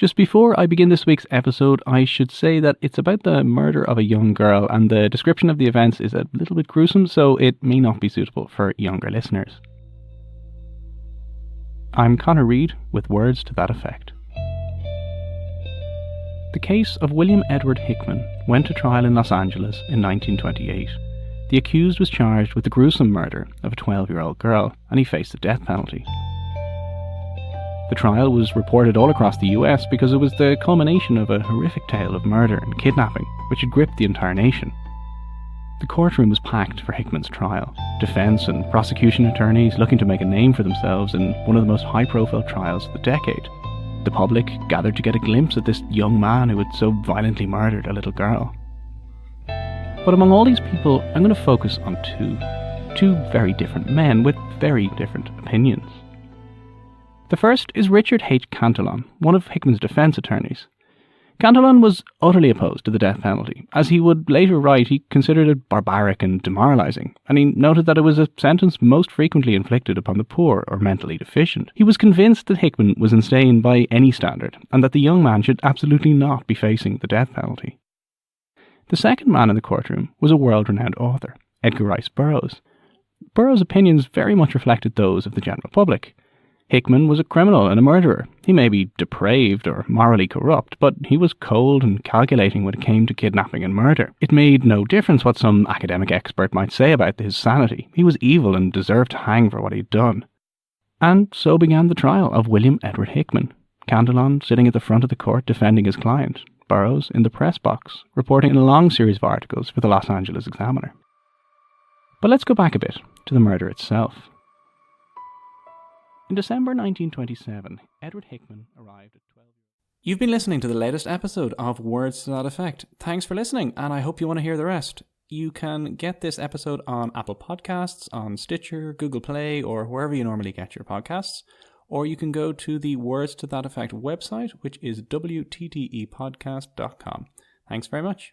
Just before I begin this week's episode, I should say that it's about the murder of a young girl, and the description of the events is a little bit gruesome, so it may not be suitable for younger listeners. I'm Connor Reid with words to that effect. The case of William Edward Hickman went to trial in Los Angeles in 1928. The accused was charged with the gruesome murder of a 12-year-old girl, and he faced the death penalty. The trial was reported all across the US because it was the culmination of a horrific tale of murder and kidnapping which had gripped the entire nation. The courtroom was packed for Hickman's trial, defence and prosecution attorneys looking to make a name for themselves in one of the most high-profile trials of the decade. The public gathered to get a glimpse at this young man who had so violently murdered a little girl. But among all these people, I'm going to focus on two very different men with very different opinions. The first is Richard H. Cantillon, one of Hickman's defence attorneys. Cantillon was utterly opposed to the death penalty. As he would later write, he considered it barbaric and demoralising, and he noted that it was a sentence most frequently inflicted upon the poor or mentally deficient. He was convinced that Hickman was insane by any standard, and that the young man should absolutely not be facing the death penalty. The second man in the courtroom was a world-renowned author, Edgar Rice Burroughs. Burroughs' opinions very much reflected those of the general public. Hickman was a criminal and a murderer. He may be depraved or morally corrupt, but he was cold and calculating when it came to kidnapping and murder. It made no difference what some academic expert might say about his sanity. He was evil and deserved to hang for what he'd done. And so began the trial of William Edward Hickman, Cantillon sitting at the front of the court defending his client, Burroughs in the press box, reporting in a long series of articles for the Los Angeles Examiner. But let's go back a bit to the murder itself. In December 1927, Edward Hickman arrived at 12. You've been listening to the latest episode of Words to That Effect. Thanks for listening, and I hope you want to hear the rest. You can get this episode on Apple Podcasts, on Stitcher, Google Play, or wherever you normally get your podcasts. Or you can go to the Words to That Effect website, which is wttepodcast.com. Thanks very much.